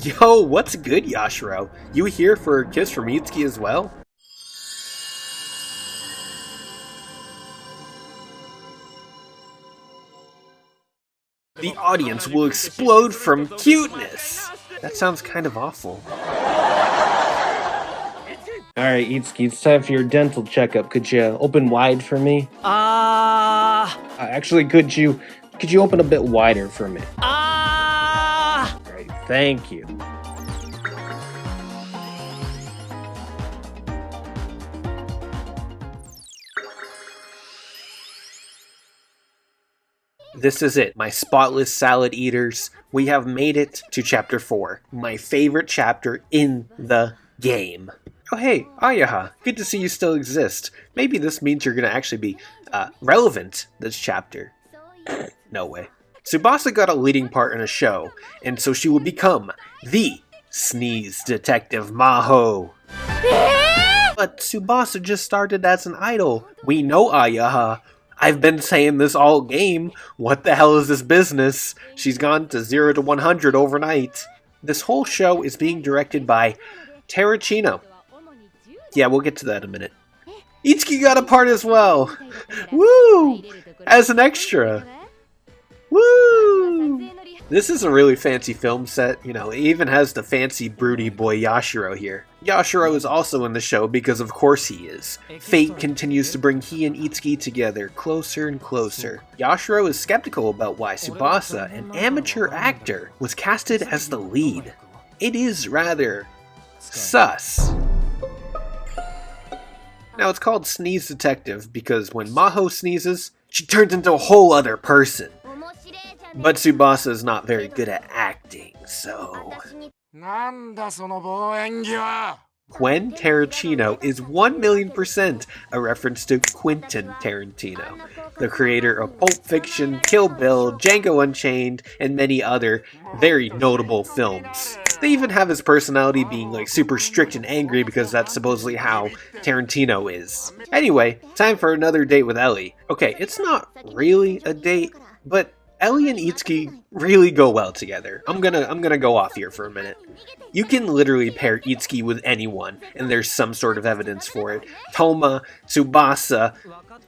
Yo, what's good, Yashiro? You here for a kiss from Itsuki as well? The audience will explode from cuteness! That sounds kind of awful. Alright, Itsuki, it's time for your dental checkup. Could you open wide for me? Actually, could you open a bit wider for me? Great, thank you. This is it, my spotless salad eaters. We have made it to Chapter 4, my favorite chapter in the game. Oh hey, Ayaha, good to see you still exist. Maybe this means you're gonna actually be, relevant this chapter. No way. Tsubasa got a leading part in a show, and so she will become the Sneeze Detective Maho. But Tsubasa just started as an idol. We know Ayaha. I've been saying this all game. What the hell is this business? She's gone to 0 to 100 overnight. This whole show is being directed by Terracino. Yeah, we'll get to that in a minute. Itsuki got a part as well. Woo! As an extra. Woo! This is a really fancy film set. You know, it even has the fancy broody boy Yashiro here. Yashiro is also in the show because of course he is. Fate continues to bring he and Itsuki together closer and closer. Yashiro is skeptical about why Tsubasa, an amateur actor, was casted as the lead. It is rather sus. Now it's called Sneeze Detective because when Maho sneezes, she turns into a whole other person. But Tsubasa is not very good at acting, so... Gwen Tarantino is 1,000,000% a reference to Quentin Tarantino, the creator of Pulp Fiction, Kill Bill, Django Unchained, and many other very notable films. They even have his personality being like super strict and angry because that's supposedly how Tarantino is. Anyway, time for another date with Ellie. Okay, it's not really a date, but Ellie and Itsuki really go well together. I'm gonna go off here for a minute. You can literally pair Itsuki with anyone, and there's some sort of evidence for it. Toma, Tsubasa,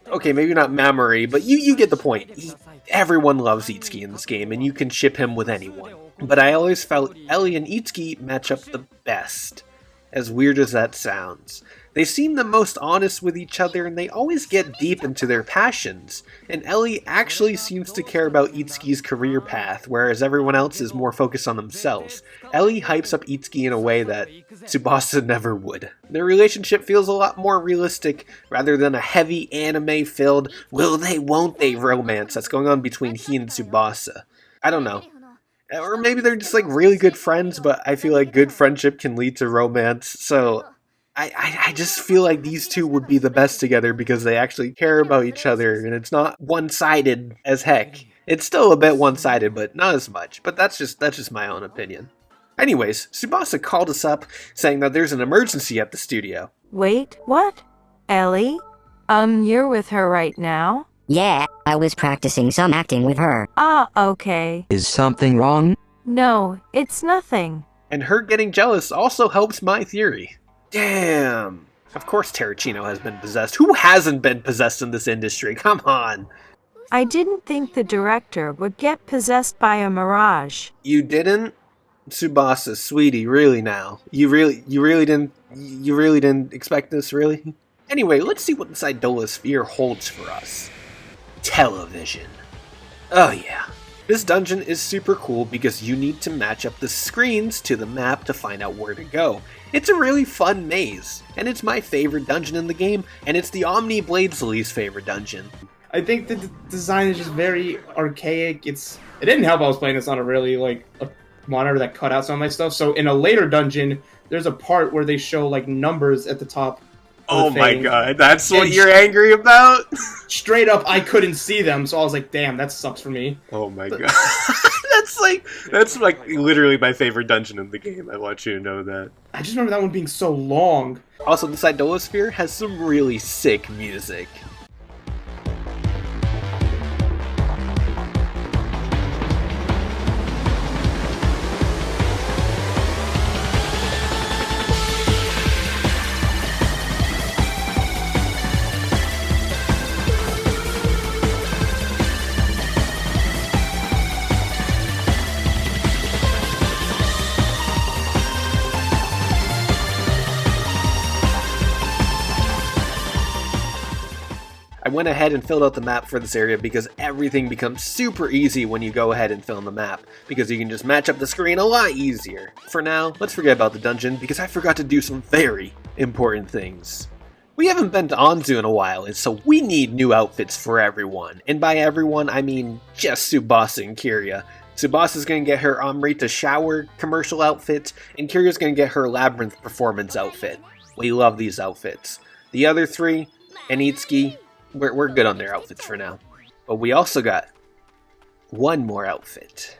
okay, maybe not Mamori, but you get the point. Everyone loves Itsuki in this game, and you can ship him with anyone. But I always felt Ellie and Itsuki match up the best. As weird as that sounds. They seem the most honest with each other and they always get deep into their passions. And Ellie actually seems to care about Itsuki's career path, whereas everyone else is more focused on themselves. Ellie hypes up Itsuki in a way that Tsubasa never would. Their relationship feels a lot more realistic rather than a heavy anime-filled will they won't they romance that's going on between he and Tsubasa. I don't know. Or maybe they're just like really good friends, but I feel like good friendship can lead to romance, so I just feel like these two would be the best together because they actually care about each other, and it's not one-sided as heck. It's still a bit one-sided, but not as much, but that's just my own opinion. Anyways, Tsubasa called us up saying that there's an emergency at the studio. Wait, what? Ellie? You're with her right now? Yeah, I was practicing some acting with her. Ah, okay. Is something wrong? No, it's nothing. And her getting jealous also helps my theory. Damn. Of course Terracino has been possessed. Who hasn't been possessed in this industry? Come on. I didn't think the director would get possessed by a Mirage. You didn't? Tsubasa, sweetie, really now? You really didn't expect this, really? Anyway, let's see what inside Dola's sphere holds for us. Television. Oh yeah. This dungeon is super cool because you need to match up the screens to the map to find out where to go. It's a really fun maze, and it's my favorite dungeon in the game, and it's the Omni Blade's least favorite dungeon. I think the design is just very archaic. It didn't help I was playing this on a really, like, a monitor that cut out some of my stuff. So in a later dungeon, there's a part where they show, like, numbers at the top. Oh my god, that's what you're angry about? Straight up, I couldn't see them, so I was like, damn, that sucks for me. Oh my god. That's like literally my favorite dungeon in the game, I want you to know that. I just remember that one being so long. Also, the Idola Sphere has some really sick music. I went ahead and filled out the map for this area because everything becomes super easy when you go ahead and fill in the map, because you can just match up the screen a lot easier. For now, let's forget about the dungeon because I forgot to do some very important things. We haven't been to Anzu in a while, and so we need new outfits for everyone. And by everyone, I mean just Tsubasa and Kirya. Tsubasa's gonna get her Amrita shower commercial outfit, and Kirya's gonna get her Labyrinth performance outfit. We love these outfits. The other three, and Itsuki, we're good on their outfits for now. But we also got one more outfit.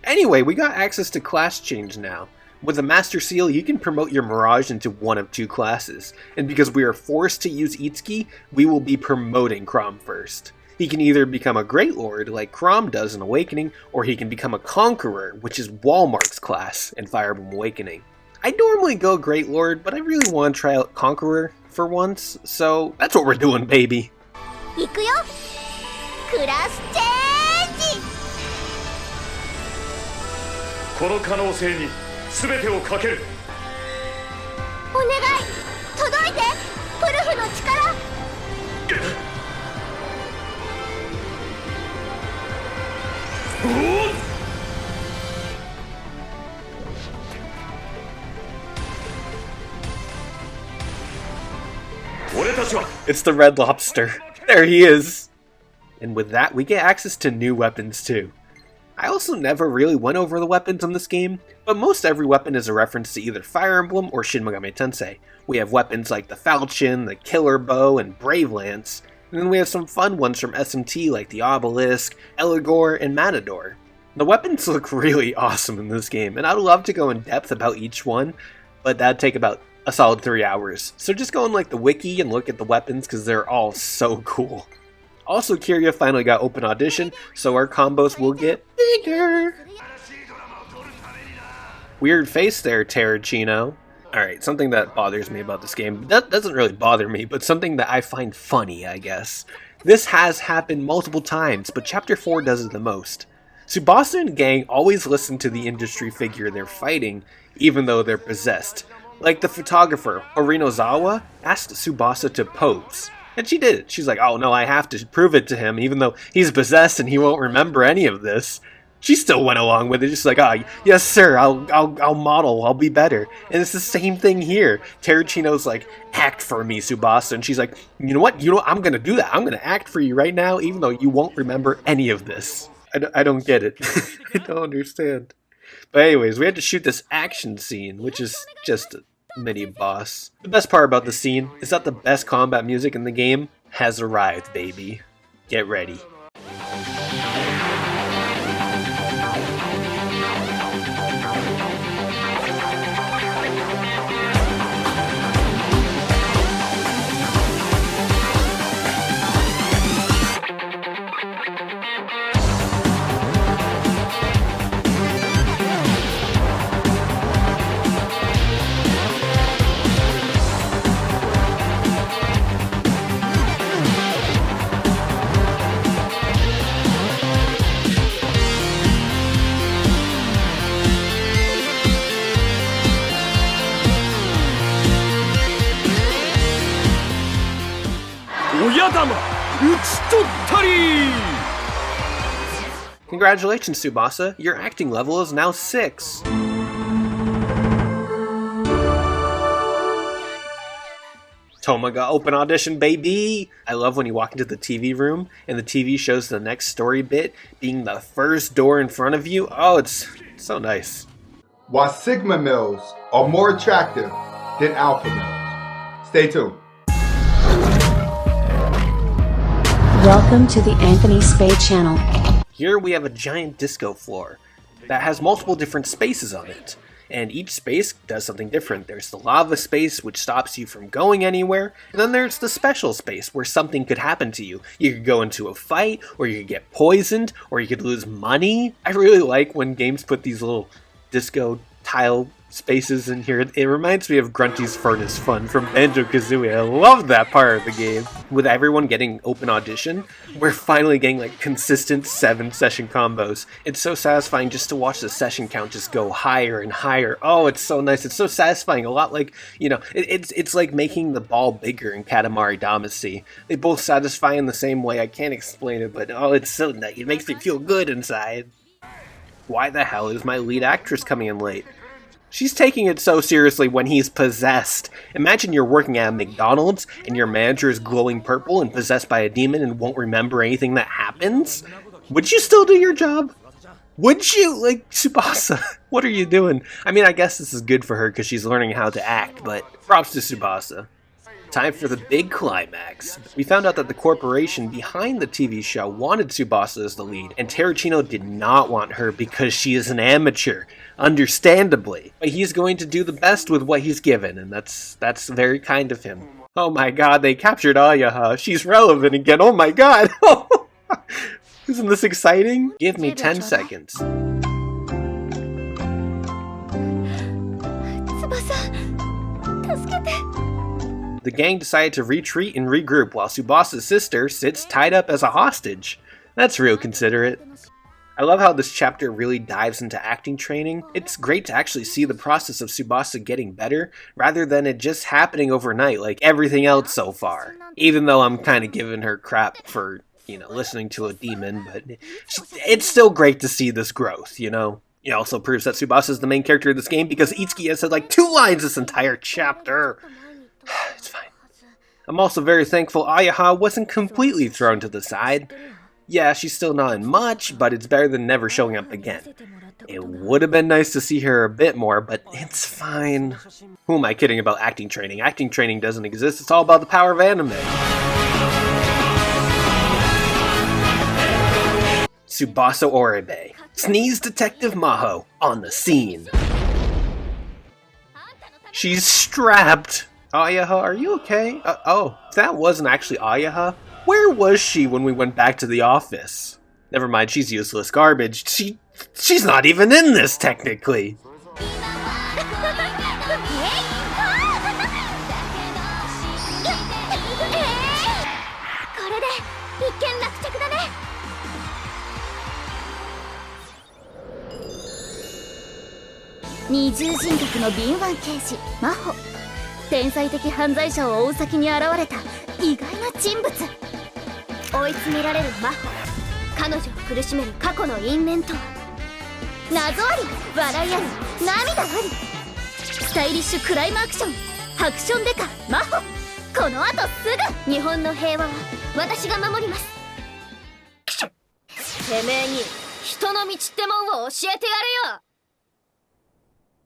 Anyway, we got access to class change now. With a Master Seal, you can promote your Mirage into one of two classes, and because we are forced to use Itsuki, we will be promoting Chrom first. He can either become a Great Lord, like Chrom does in Awakening, or he can become a Conqueror, which is Walmart's class in Fire Emblem Awakening. I normally go Great Lord, but I really want to try out Conqueror for once, so that's what we're doing, baby. 行くよクラスチェンジこの可能性に全てをかけるお願い届いてプルフの力俺たちは It's the Red Lobster. There he is! And with that, we get access to new weapons too. I also never really went over the weapons in this game, but most every weapon is a reference to either Fire Emblem or Shin Megami Tensei. We have weapons like the Falchion, the Killer Bow, and Brave Lance, and then we have some fun ones from SMT like the Obelisk, Eligor, and Matador. The weapons look really awesome in this game, and I'd love to go in depth about each one, but that'd take about a solid 3 hours. So just go in like the wiki and look at the weapons because they're all so cool. Also, Kirya finally got open audition, so our combos will get bigger. Weird face there, Terracino. Alright, something that bothers me about this game. That doesn't really bother me, but something that I find funny, I guess. This has happened multiple times, but Chapter 4 does it the most. Tsubasa and gang always listen to the industry figure they're fighting, even though they're possessed. Like the photographer, Orinozawa, asked Tsubasa to pose. And she did it. She's like, oh no, I have to prove it to him, even though he's possessed and he won't remember any of this. She still went along with it, just like, oh, yes sir, I'll model, I'll be better. And it's the same thing here. Terracino's like, act for me, Tsubasa. And she's like, you know what, I'm gonna do that. I'm gonna act for you right now, even though you won't remember any of this. I don't get it. I don't understand. But anyways, we had to shoot this action scene, which is just a mini boss. The best part about the scene is that the best combat music in the game has arrived, baby. Get ready. Congratulations, Tsubasa. Your acting level is now 6. Toma got open audition, baby! I love when you walk into the TV room and the TV shows the next story bit being the first door in front of you. Oh, it's so nice. Why Sigma males are more attractive than alpha males. Stay tuned. Welcome to the Anthony Spade channel. Here we have a giant disco floor that has multiple different spaces on it, and each space does something different. There's the lava space, which stops you from going anywhere, and then there's the special space where something could happen to you. You could go into a fight, or you could get poisoned, or you could lose money. I really like when games put these little disco tile spaces in here. It reminds me of Grunty's Furnace Fun from Banjo-Kazooie. I love that part of the game. With everyone getting open audition, we're finally getting like consistent 7-session combos. It's so satisfying just to watch the session count just go higher and higher. Oh, it's so nice. It's so satisfying. A lot like, you know, it's like making the ball bigger in Katamari Damacy. They both satisfy in the same way. I can't explain it, but oh, it's so nice. It makes me feel good inside. Why the hell is my lead actress coming in late? She's taking it so seriously when he's possessed. Imagine you're working at a McDonald's and your manager is glowing purple and possessed by a demon and won't remember anything that happens. Would you still do your job? Would you? Like, Tsubasa, what are you doing? I mean, I guess this is good for her because she's learning how to act, but props to Tsubasa. Time for the big climax. We found out that the corporation behind the TV show wanted Tsubasa as the lead, and Terracino did not want her because she is an amateur, understandably. But he's going to do the best with what he's given, and that's very kind of him. Oh my god, they captured Ayaha. She's relevant again, oh my god! Isn't this exciting? Give me 10 seconds. The gang decided to retreat and regroup while Tsubasa's sister sits tied up as a hostage. That's real considerate. I love how this chapter really dives into acting training. It's great to actually see the process of Tsubasa getting better, rather than it just happening overnight like everything else so far. Even though I'm kind of giving her crap for, you know, listening to a demon, but it's still great to see this growth, you know? It also proves that Tsubasa is the main character of this game because Itsuki has said like 2 lines this entire chapter. It's fine. I'm also very thankful Ayaha wasn't completely thrown to the side. Yeah, she's still not in much, but it's better than never showing up again. It would have been nice to see her a bit more, but it's fine. Who am I kidding about acting training? Acting training doesn't exist, it's all about the power of anime. Tsubasa Oribe. Sneeze Detective Maho on the scene. She's strapped. Ayaha, are you okay? Oh, that wasn't actually Ayaha. Where was she when we went back to the office? Never mind, she's useless garbage. She's not even in this, technically.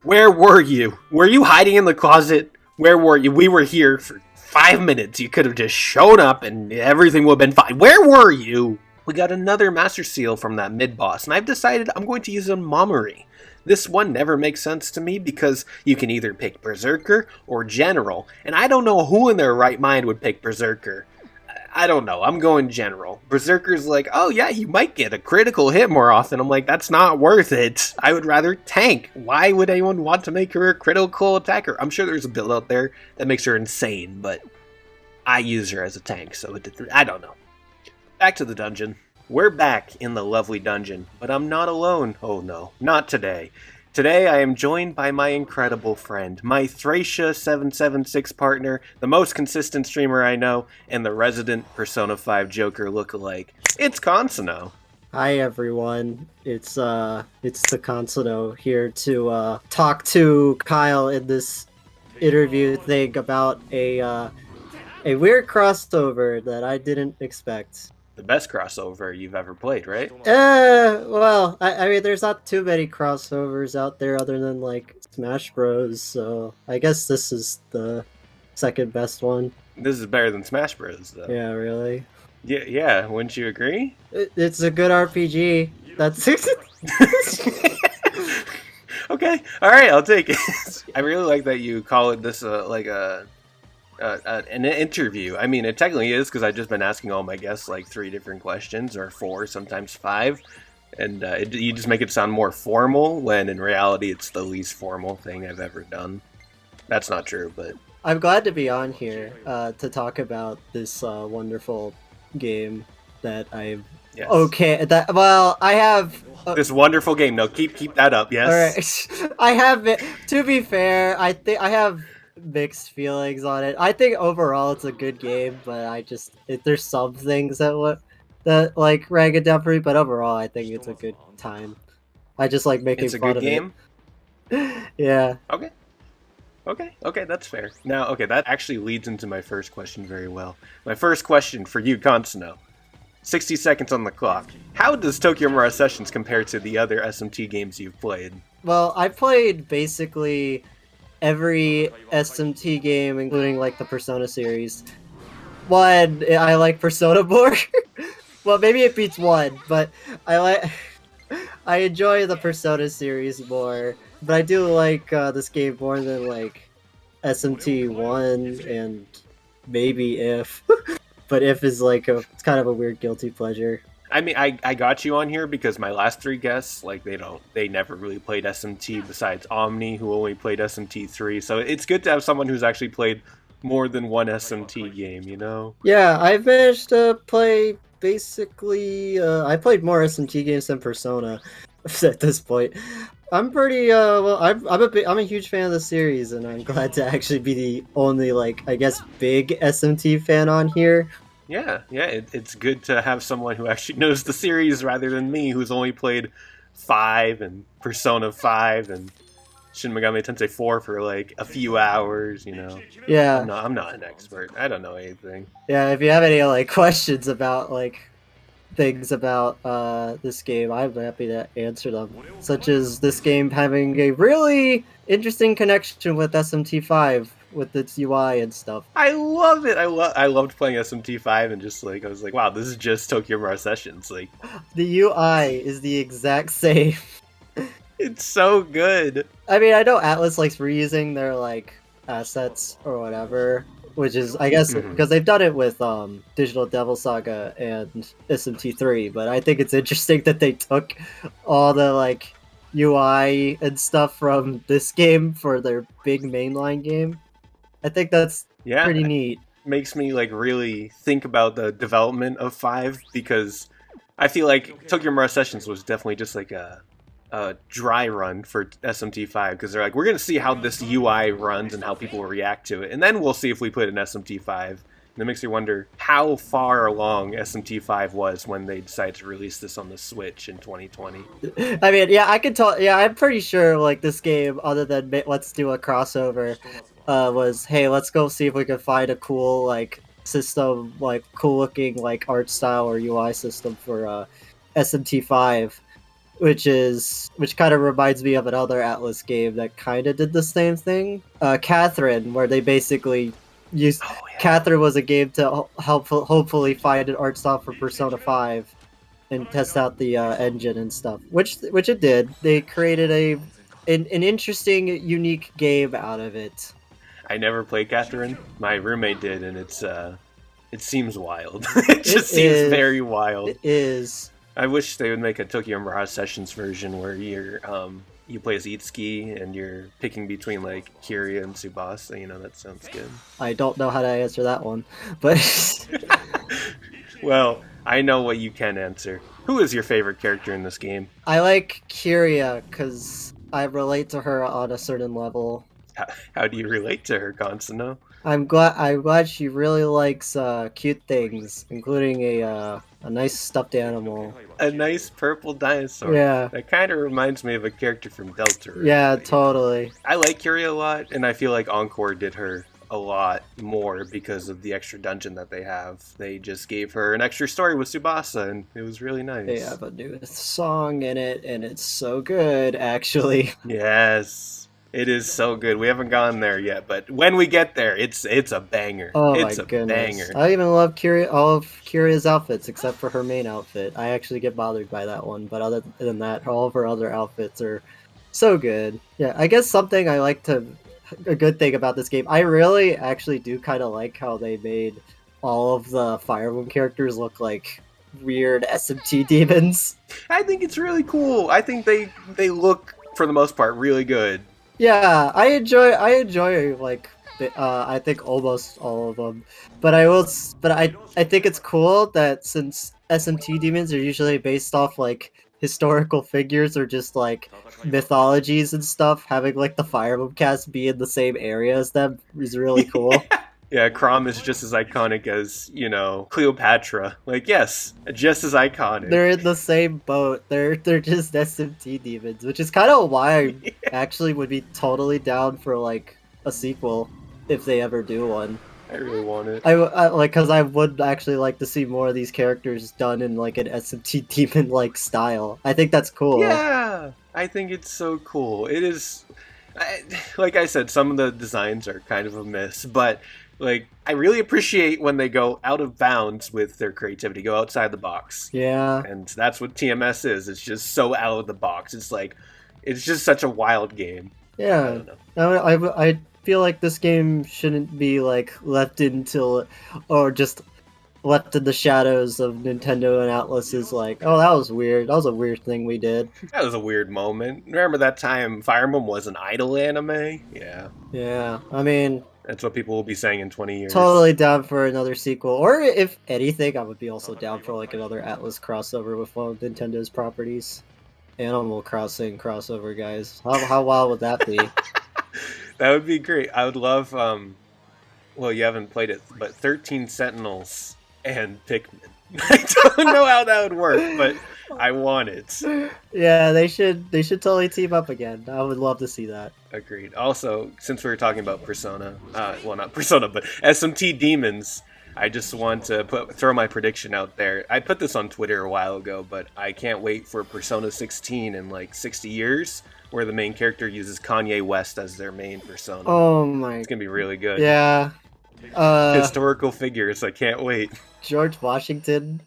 Where were you? Were you hiding in the closet? Where were you? We were here for 5 minutes. You could have just shown up and everything would have been fine. Where were you? We got another Master Seal from that mid-boss, and I've decided I'm going to use a Momori. This one never makes sense to me because you can either pick Berserker or General, and I don't know who in their right mind would pick Berserker. I don't know, I'm going General. Berserker's like, oh yeah, you might get a critical hit more often. I'm like, that's not worth it. I would rather tank. Why would anyone want to make her a critical attacker? I'm sure there's a build out there that makes her insane, but I use her as a tank, so I don't know. Back to the dungeon. We're back in the lovely dungeon, but I'm not alone. Oh no, not today. Today I am joined by my incredible friend, my Thracia776 partner, the most consistent streamer I know, and the resident Persona 5 Joker lookalike. It's Konsino. Hi everyone, it's the Konsino here to talk to Kyle in this interview thing about a weird crossover that I didn't expect. The best crossover you've ever played, right? Well, I mean, there's not too many crossovers out there other than, like, Smash Bros, so I guess this is the second best one. This is better than Smash Bros, though. Yeah, really? Yeah, wouldn't you agree? It's a good RPG. That's... Okay, alright, I'll take it. I really like that you call it this, an interview. I mean, it technically is because I've just been asking all my guests like 3 different questions, or 4, sometimes 5. And you just make it sound more formal, when in reality it's the least formal thing I've ever done. That's not true, but... I'm glad to be on here to talk about this wonderful game that I've... Yes. Okay, I have... This wonderful game. No, keep that up, yes? Alright, I have... To be fair, I think I have mixed feelings on it. I think overall it's a good game, but there's some things that like rag it down for me, but overall I think it's a good time. I just like making It's a fun good of game? it. Yeah. Okay, that's fair. Now, okay, that actually leads into my first question very well. My first question for you, Konsino. 60 seconds on the clock. How does Tokyo Mirage Sessions compare to the other SMT games you've played? Well, I played basically every SMT game, including like the Persona series. One, I like Persona more. Well, maybe it beats one, but I enjoy the Persona series more. But I do like this game more than like SMT 1 and maybe If. But If is like it's kind of a weird guilty pleasure. I mean, I got you on here because my last three guests, like, they never really played SMT besides Omni, who only played SMT 3. So it's good to have someone who's actually played more than one SMT game, you know? Yeah, I've managed to play basically... I played more SMT games than Persona at this point. I'm pretty... I'm a huge fan of the series, and I'm glad to actually be the only, like, I guess, big SMT fan on here. Yeah, it's good to have someone who actually knows the series rather than me, who's only played 5 and Persona 5 and Shin Megami Tensei 4 for like a few hours, you know. Yeah. I'm not an expert. I don't know anything. Yeah, if you have any like questions about like things about this game, I'm happy to answer them. Such as this game having a really interesting connection with SMT5 with its UI and stuff. I love it. I loved playing SMT5 and just like I was like, wow, this is just Tokyo Mirage Sessions. Like the UI is the exact same. It's so good. I mean, I know Atlas likes reusing their like assets or whatever, which is I guess because they've done it with Digital Devil Saga and SMT3, but I think it's interesting that they took all the like UI and stuff from this game for their big mainline game. I think that's pretty neat. Makes me like really think about the development of 5 because I feel like Tokyo Mirage Sessions was definitely just like a dry run for SMT5 because they're like, we're going to see how this UI runs and how people will react to it, and then we'll see if we put in SMT5. And it makes me wonder how far along SMT5 was when they decided to release this on the Switch in 2020. I mean, yeah, I can tell. Yeah, I'm pretty sure like this game, other than let's do a crossover, was hey, let's go see if we can find a cool like system, like cool looking like art style or UI system for SMT5. Which kind of reminds me of another Atlas game that kind of did the same thing. Catherine, where they basically used... Catherine was a game to hopefully find an art style for Persona 5 and test out the engine and stuff. Which it did. They created an interesting, unique game out of it. I never played Catherine. My roommate did, and it seems wild. It seems very wild. It is. I wish they would make a Tokyo Mirage Sessions version where you play as Itsuki and you're picking between like Kiria and Tsubasa. You know, that sounds good. I don't know how to answer that one, but well, I know what you can answer. Who is your favorite character in this game? I like Kiria because I relate to her on a certain level. How do you relate to her, Konsino? I'm glad she really likes cute things, including a nice stuffed animal. A nice purple dinosaur. Yeah. That kind of reminds me of a character from Deltarune. Yeah, totally. I like Kiria a lot, and I feel like Encore did her a lot more because of the extra dungeon that they have. They just gave her an extra story with Tsubasa, and it was really nice. They have a new song in it, and it's so good, actually. Yes. It is so good. We haven't gone there yet, but when we get there, it's a banger. Oh it's my a goodness. banger. I even love all of Kiria's outfits except for her main outfit. I actually get bothered by that one, but other than that, all of her other outfits are so good. Yeah, I guess a good thing about this game, I really actually do kind of like how they made all of the Fire Emblem characters look like weird SMT demons. I think it's really cool. I think they look, for the most part, really good. Yeah, I enjoy like I think almost all of them, but I think it's cool that since SMT demons are usually based off like historical figures or just like mythologies and stuff, having like the Fire Emblem cast be in the same area as them is really cool. Yeah, Chrom is just as iconic as, Cleopatra. Like, yes, just as iconic. They're in the same boat. They're just SMT demons, which is kind of why I actually would be totally down for like a sequel if they ever do one. I really want it. Because I would actually like to see more of these characters done in like an SMT demon like style. I think that's cool. Yeah, I think it's so cool. It is, like I said, some of the designs are kind of a miss, but like I really appreciate when they go out of bounds with their creativity, go outside the box. Yeah, and that's what TMS is. It's just so out of the box. It's like, it's just such a wild game. Yeah, I don't know. I feel like this game shouldn't be like left until, or just left in the shadows of Nintendo and Atlus's like, oh, that was weird. That was a weird thing we did. That was a weird moment. Remember that time Fire Emblem was an idol anime? Yeah. Yeah, I mean, that's what people will be saying in 20 years. Totally down for another sequel. Or if anything, I would be also down for like another Atlus crossover with one of Nintendo's properties. Animal Crossing crossover, guys. How wild would that be? That would be great. I would love, well, you haven't played it, but 13 Sentinels and Pikmin. I don't know how that would work, but I want it. Yeah, they should totally team up again. I would love to see that. Agreed. Also, since we were talking about Persona, well, not Persona, but SMT Demons, I just want to throw my prediction out there. I put this on Twitter a while ago, but I can't wait for Persona 16 in like 60 years, where the main character uses Kanye West as their main persona. Oh my! It's gonna be really good. Yeah. Historical figures. I can't wait. George Washington.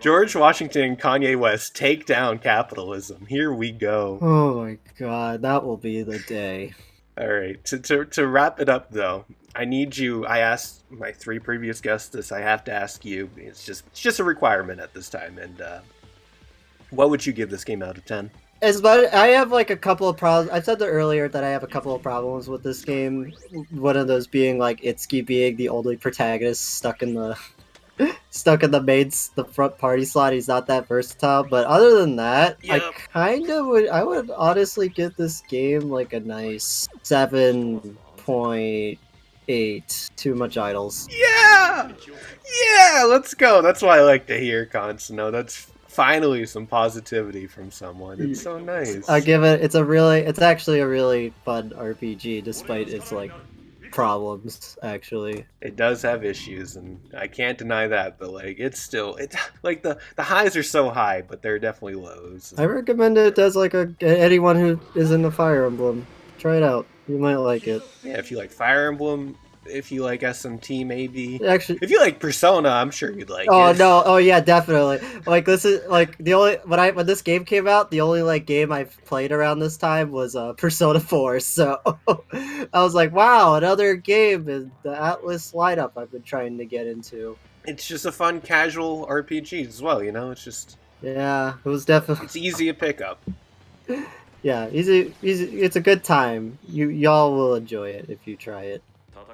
George Washington, Kanye West, take down capitalism. Here we go. Oh my god, that will be the day. All right. To wrap it up, though, I need you. I asked my 3 previous guests this. I have to ask you. It's just a requirement at this time. And what would you give this game out of 10? I have like a couple of problems. I said that earlier that I have a couple of problems with this game. One of those being like Itsuki being the only protagonist stuck in the front party slot. He's not that versatile. But other than that, yep. I would honestly give this game like a nice 7.8. Too much idols. Yeah, let's go. That's what I like to hear, Konsino. That's finally some positivity from someone. It's so nice. I give it. It's actually a really fun RPG, despite its like problems. Actually, it does have issues, and I can't deny that. But like, it's like the highs are so high, but there are definitely lows. I recommend it as like anyone who is into Fire Emblem. Try it out. You might like it. Yeah, if you like Fire Emblem. If you like SMT, maybe. Actually, if you like Persona, I'm sure you'd like it. No! Oh yeah, definitely. Like this is like the only when this game came out, the only like game I've played around this time was Persona 4. So I was like, wow, another game in the Atlus lineup I've been trying to get into. It's just a fun, casual RPG as well. It's just it was definitely it's easy to pick up. Yeah, easy. It's a good time. Y'all will enjoy it if you try it.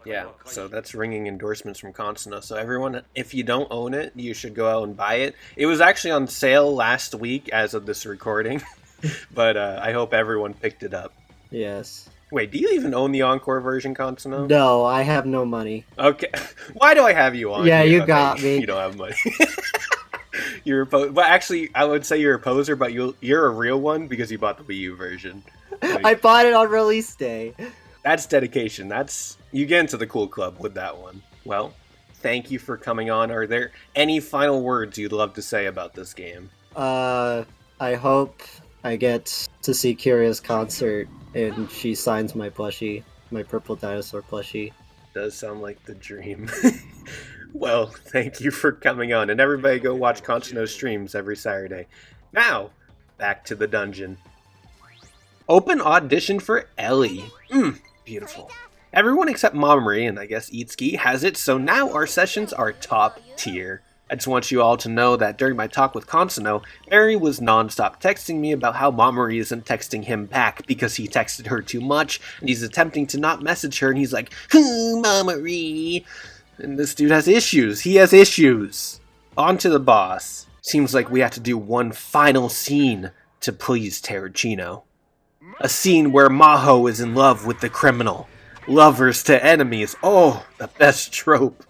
Yeah, so that's ringing endorsements from Konsino. So everyone, if you don't own it, you should go out and buy it. It was actually on sale last week as of this recording, but I hope everyone picked it up. Yes. Wait, do you even own the Encore version, Konsino? No, I have no money. Okay. Why do I have you on? Yeah, here? you got me. You don't have money. You're a well, actually, I would say you're a poser, but you're a real one because you bought the Wii U version. Like, I bought it on release day. That's dedication. You get into the cool club with that one. Well, thank you for coming on. Are there any final words you'd love to say about this game? I hope I get to see Kyria's concert and she signs my plushie, my purple dinosaur plushie. Does sound like the dream. Well, thank you for coming on, and everybody go watch Konsino's streams every Saturday. Now, back to the dungeon. Open audition for Ellie. Beautiful. Everyone except Mamori and I guess Itsuki has it, so now our sessions are top tier. I just want you all to know that during my talk with Konsino, Barry was non-stop texting me about how Mamori isn't texting him back because he texted her too much, and he's attempting to not message her, and he's like, Mamori. And this dude has issues. He has issues. On to the boss. Seems like we have to do one final scene to please Terracino. A scene where Maho is in love with the criminal. Lovers to enemies. Oh, the best trope.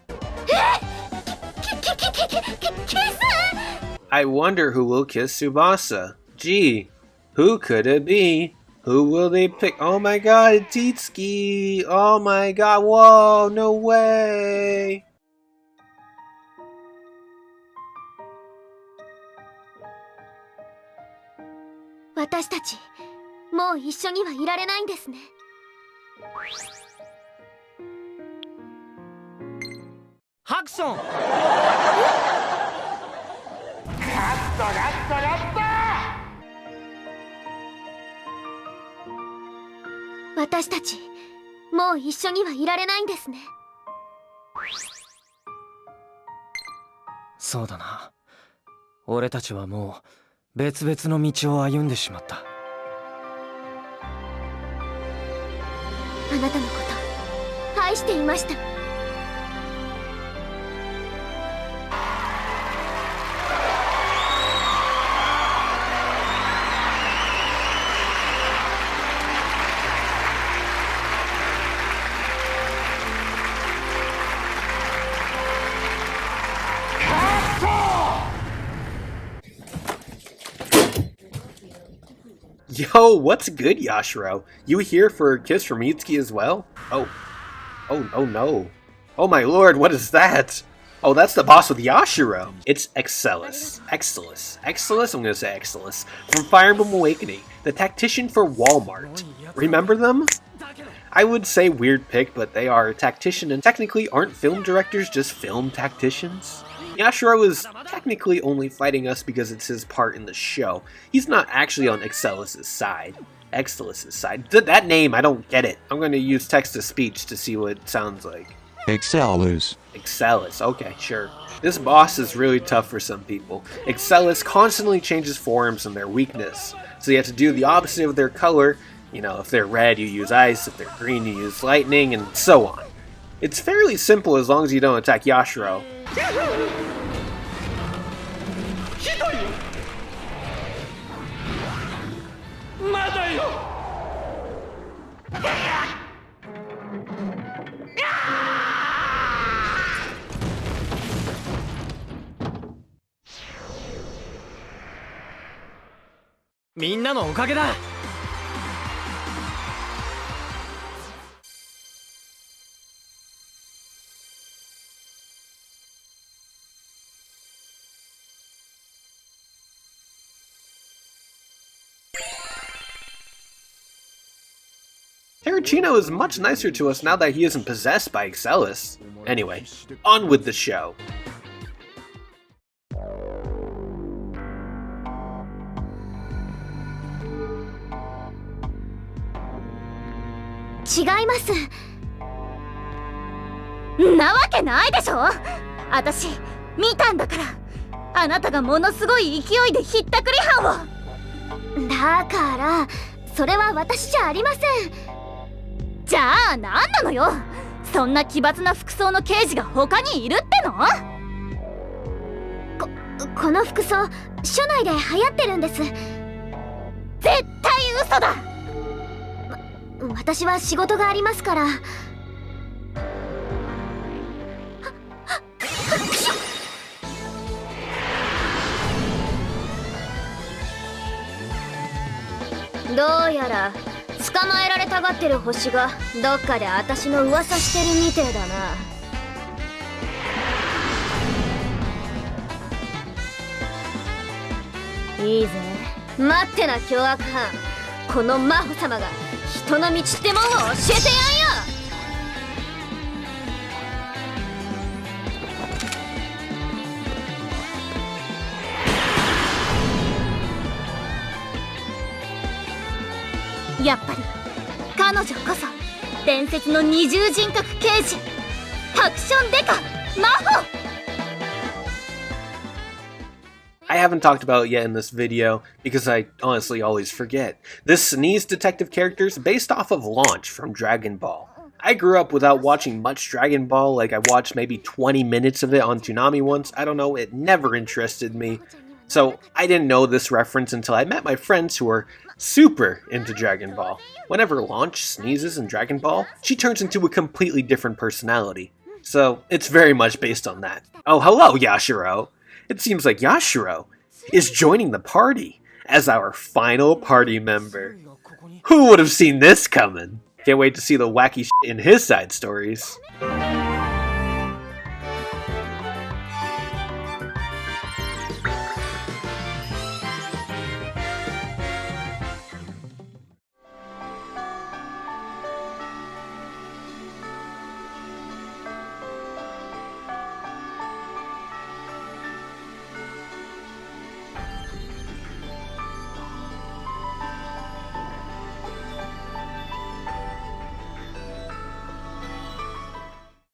I wonder who will kiss Tsubasa. Gee, who could it be? Who will they pick? Oh my god, it's Itsuki! Oh my god, whoa, no way! 私たちもう一緒にはいられないんですね。ハクション。私たちもう一緒にはいられないんですね。そうだな。俺たちはもう別々の道を歩んでしまった。あなたのこと愛していました。Yo, what's good, Yashiro? You here for a kiss from Itsuki as well? Oh no. Oh my lord, what is that? Oh, that's the boss with Yashiro. It's Excelis. I'm gonna say Excelis. From Fire Emblem Awakening, the tactician for Walmart. Remember them? I would say weird pick, but they are a tactician, and technically aren't film directors just film tacticians? Yashiro is technically only fighting us because it's his part in the show. He's not actually on Excelis' side. Excelis' side. That name, I don't get it. I'm going to use text-to-speech to see what it sounds like. Excelis. Excelis, okay, sure. This boss is really tough for some people. Excelis constantly changes forms and their weakness, so you have to do the opposite of their color. You know, if they're red, you use ice, if they're green, you use lightning, and so on. It's fairly simple as long as you don't attack Yashiro. Terracino is much nicer to us now that he isn't possessed by Excelis. Anyway, on with the show.なわけないでしょ。私見たんだから。あなたがものすごい勢いでひったくり犯を。だからそれは私じゃありません。じゃあ何なのよ。そんな奇抜な服装の刑事が他にいるっての？この服装署内で流行ってるんです。絶対嘘だ。私は仕事がありますから。どうやら捕まえられたがってる星がどっかで私の噂してるみてえだな。いいぜ、待ってな凶悪犯。この真帆様が人の道ってもんを教えてやんよ。やっぱり彼女こそ伝説の二重人格刑事、ハクションデカ真帆。I haven't talked about it yet in this video because I honestly always forget. This Sneeze detective character is based off of Launch from Dragon Ball. I grew up without watching much Dragon Ball, like I watched maybe 20 minutes of it on Toonami once. I don't know, it never interested me. So I didn't know this reference until I met my friends who are super into Dragon Ball. Whenever Launch sneezes in Dragon Ball, she turns into a completely different personality. So it's very much based on that. Oh, hello, Yashiro! It seems like Yashiro is joining the party as our final party member. Who would have seen this coming? Can't wait to see the wacky shit in his side stories.